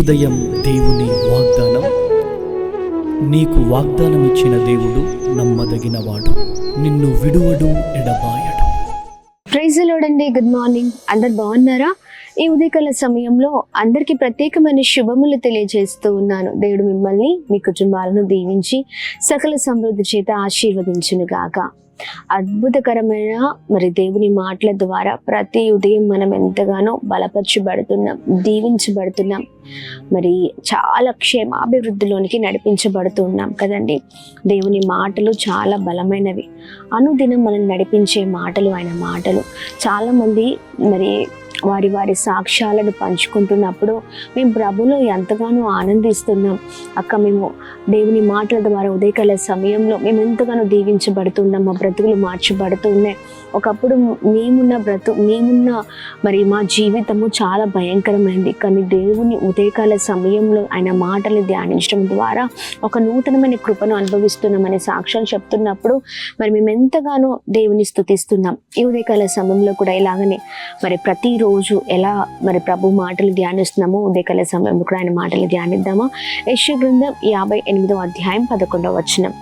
ఉదయం దేవుని వాగ్దానం. నీకు వాగ్దానం ఇచ్చిన దేవుడు నమ్మదగినవాడు, నిన్ను విడువడు, ఎడబాయడు. ప్రైజ్ ది లార్డ్ అండి. Good morning. అందరు బాగున్నారా? ఈ ఉదయకాల సమయంలో అందరికీ ప్రత్యేకమైన శుభములు తెలియజేస్తూ ఉన్నాను. దేవుడు మిమ్మల్ని, మీ కుటుంబాలను దీవించి సకల సమృద్ధి చేత ఆశీర్వదించును గాక. అద్భుతకరమైన దేవుని మాటల ద్వారా ప్రతి ఉదయం మనం ఎంతగానో బలపరచబడుతున్నాం, దీవించబడుతున్నాం, చాలా క్షేమాభివృద్ధిలోనికి నడిపించబడుతున్నాం కదండి. దేవుని మాటలు చాలా బలమైనవి. అనుదినం మనం నడిపించే మాటలు ఆయన మాటలు. చాలామంది వారి వారి సాక్ష్యాలను పంచుకుంటున్నప్పుడు మేము ప్రభులో ఎంతగానో ఆనందిస్తున్నాం. మేము దేవుని మాటల ద్వారా ఉదయకాల సమయంలో మేము ఎంతగానో దీవించబడుతున్నాం, మా బ్రతుకులు మార్చబడుతున్నాయి. ఒకప్పుడు మేమున్న మా జీవితము చాలా భయంకరమైంది. కానీ దేవుని ఉదయకాల సమయంలో ఆయన మాటలు ధ్యానించడం ద్వారా ఒక నూతనమైన కృపను అనుభవిస్తున్నామనే సాక్ష్యాలు చెప్తున్నప్పుడు మేము ఎంతగానో దేవుని స్తుతిస్తున్నాం. ఈ ఉదయకాల సమయంలో కూడా ఇలాగనే ప్రతిరోజు ఎలా ప్రభు మాటలు ధ్యానిస్తున్నామో ఉదయకాల సమయంలో కూడా ఆయన మాటలు ధ్యానిద్దామా? యెషయా గ్రంథం 58వ అధ్యాయం 11వ వచనం.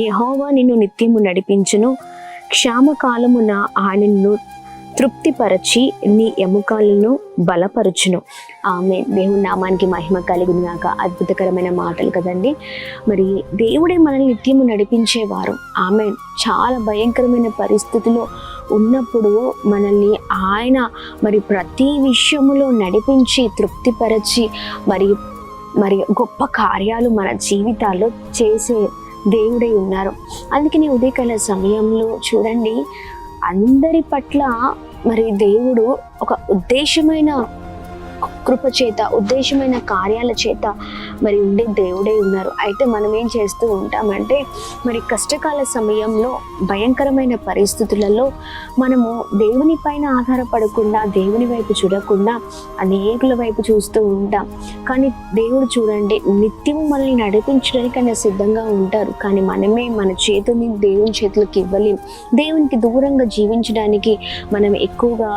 యెహోవా నిన్ను నిత్యము నడిపించును, క్షామకాలమున ఆయన నిన్ను తృప్తిపరచి నీ ఎముకలను బలపరచును. ఆమేన్. దేవుని నామానికి మహిమ కలుగును గాక. అద్భుతకరమైన మాటలు కదండి. దేవుడే మనల్ని నిత్యము నడిపించేవారు. ఆమేన్. చాలా భయంకరమైన పరిస్థితిలో ఉన్నప్పుడు మనల్ని ఆయన ప్రతి విషయములో నడిపించి తృప్తిపరచి గొప్ప కార్యాలు మన జీవితాల్లో చేసే దేవుడై ఉన్నారు. అందుకని ఉదయకాల సమయంలో చూడండి, అందరి పట్ల దేవుడు ఒక ఉద్దేశమైన కృప చేత, ఉద్దేశమైన కార్యాల చేత ఉండే దేవుడే ఉన్నారు. అయితే మనం ఏం చేస్తూ ఉంటామంటే కష్టకాల సమయంలో, భయంకరమైన పరిస్థితులలో మనము దేవుని పైన ఆధారపడకుండా, దేవుని వైపు చూడకుండా అనేకుల వైపు చూస్తూ ఉంటాం. కానీ దేవుడు చూడండి, నిత్యము మనల్ని నడిపించడానికి ఆయన సిద్ధంగా ఉంటారు. కానీ మనమే మన చేతుని దేవుని చేతులకు ఇవ్వలేం. దేవునికి దూరంగా జీవించడానికి మనం ఎక్కువగా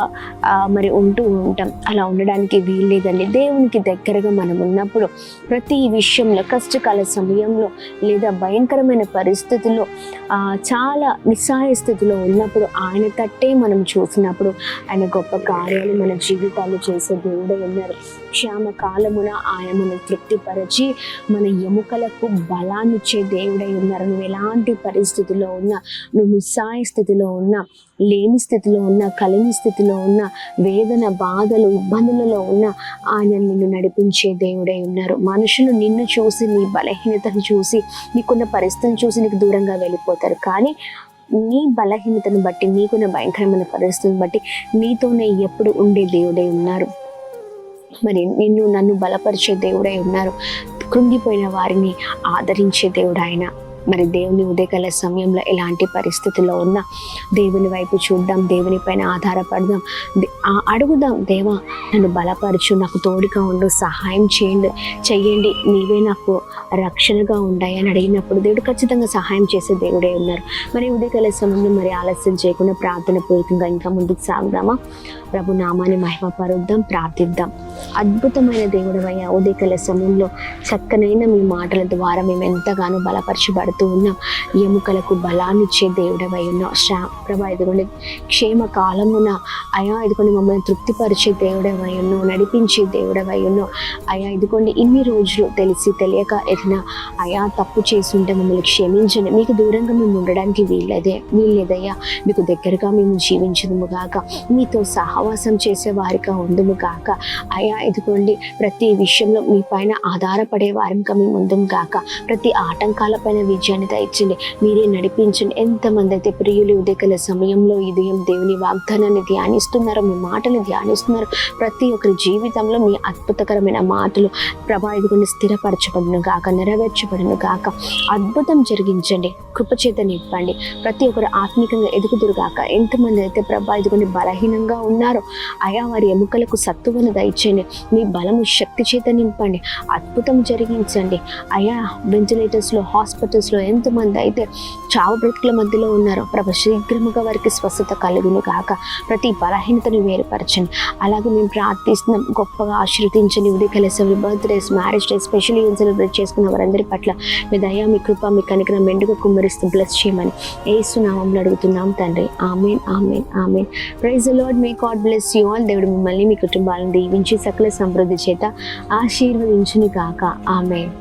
ఉంటూ ఉంటాం. అలా ఉండడానికి వీల్లేదండి. దేవునికి దగ్గరగా మనం ఉన్నప్పుడు ప్రతి విషయంలో, కష్టకాల సమయంలో లేదా భయంకరమైన పరిస్థితుల్లో, చాలా నిస్సహాయ స్థితిలో ఉన్నప్పుడు ఆయన తట్టే మనం చూసినప్పుడు ఆయన గొప్ప కార్యాలు మన జీవితాలు చేసే దేవుడే ఉన్నారు. క్షేమ కాలమున ఆయన మనం తృప్తిపరచి మన ఎముకలకు బలాన్నిచ్చే దేవుడై ఉన్నారు. నువ్వు ఎలాంటి పరిస్థితిలో ఉన్నా, నువ్వు నిస్సహాయ స్థితిలో ఉన్నా, లేని స్థితిలో ఉన్నా, కలిని స్థితిలో ఉన్నా, వేదన, బాధలు, ఇబ్బందులలో ఉన్నా ఆయన నిన్ను నడిపించే దేవుడై ఉన్నారు. మనుషులు నిన్ను చూసి, నీ బలహీనతను చూసి, నీకున్న పరిస్థితిని చూసి నీకు దూరంగా వెళ్ళిపోతారు. కానీ నీ బలహీనతను బట్టి, నీకున్న భయంకరమైన పరిస్థితిని బట్టి నీతోనే ఎప్పుడు ఉండే దేవుడై ఉన్నారు. నిన్ను నన్ను బలపరిచే దేవుడై ఉన్నారు. కృంగిపోయిన వారిని ఆదరించే దేవుడు ఆయన. దేవుని ఉదయకాల సమయంలో ఎలాంటి పరిస్థితుల్లో ఉన్నా దేవుని వైపు చూద్దాం, దేవుని పైన ఆధారపడదాం, అడుగుదాం, దేవా నన్ను బలపరచు, నాకు తోడుగా ఉండు, సహాయం చెయ్యండి, నీవే నాకు రక్షణగా ఉండాయి అని అడిగినప్పుడు దేవుడు ఖచ్చితంగా సహాయం చేసే దేవుడే ఉన్నారు. ఉదయకాల సమయంలో ఆలస్యం చేయకుండా ప్రార్థన పూర్వకంగా ఇంకా ముందుకు సాగుదామా? ప్రభు నామాన్ని మహిమపరుద్దాం, ప్రార్థిద్దాం. అద్భుతమైన దేవుడవయ్యా, ఉదయకాల సమయంలో చక్కనైన మీ మాటల ద్వారా మేము ఎంతగానో బలపరచబడుతూ ఉన్నాం. ఎముకలకు బలాన్ని ఇచ్చే దేవుడవై ఉన్నాం. ప్రభా ఇదిగోండి, క్షేమ కాలమున అయా ఇదిగోండి మమ్మల్ని తృప్తిపరిచే దేవుడవై ఉన్నాం, నడిపించే దేవుడవై ఉన్నాం. అయా ఇదిగోండి, ఇన్ని రోజులు తెలిసి తెలియక ఏదైనా అయా తప్పు చేసి ఉంటే మమ్మల్ని క్షమించండి. మీకు దూరంగా మేము ఉండడానికి వీల్లేదయ్యా. మీకు దగ్గరగా మేము జీవించదుము గాక, మీతో సహవాసం చేసే వారిగా ఉందుము గాక. అయా ఇదిగోండి, ప్రతి విషయంలో మీ పైన ఆధారపడే వారిగా మేము ఉందుము గాక. ప్రతి ఆటంకాల పైన విజయాన్ని దయచండి, మీరే నడిపించండి. ఎంతమంది అయితే ప్రియులు ఉదయకాల సమయంలో ఉదయం దేవుని వాగ్దానాన్ని ధ్యానిస్తున్నారు, మీ మాటలు ధ్యానిస్తున్నారు, ప్రతి ఒక్కరి జీవితంలో మీ అద్భుతకరమైన మాటలు ప్రభా ఇదిగోండి స్థిరపరచబడును గాక, నెరవేర్చబడును గాక. అద్భుతం జరిగించండి, కృపచేత నింపండి. ప్రతి ఒక్కరు ఆత్మీకంగా ఎదుగుదురు గాక. ఎంతమంది అయితే ప్రభా ఇదిగోండి బలహీనంగా ఉన్నారో అయా వారి ఎముకలకు సత్తువను దయచేయండి. చేయండి. మీ బలము శక్తి చేత నింపండి. అద్భుతం జరిగించండి అయ్యా. వెంటిలేటర్స్లో, హాస్పిటల్స్లో ఎంతమంది అయితే చావు బ్రతుకుల మధ్యలో ఉన్నారో ప్రభు, శీఘ్రముగా వారికి స్వస్థత కలుగును కాక. ప్రతి బలహీనతను వేరుపరచండి. అలాగే మేము ప్రార్థిస్తున్నాం, గొప్పగా ఆశీర్వదించండి. ఉదయకాల సమయం birthdays, marriage days, special event celebrate చేసుకున్న వారందరి పట్ల మీ దయ, మీ కృప, మీ కనికరం మెండుగా కుమ్మరిస్తూ బ్లెస్ చేయమని యేసు నామములో అడుగుతున్నాం తండ్రి. Amen, amen, amen. Praise the Lord. May God bless you all. దేవుడు మిమ్మల్ని, మీ కుటుంబాలను దీవించి సకల సమృద్ధి చేత ఆశీర్వదించును కాక. ఆమేన్.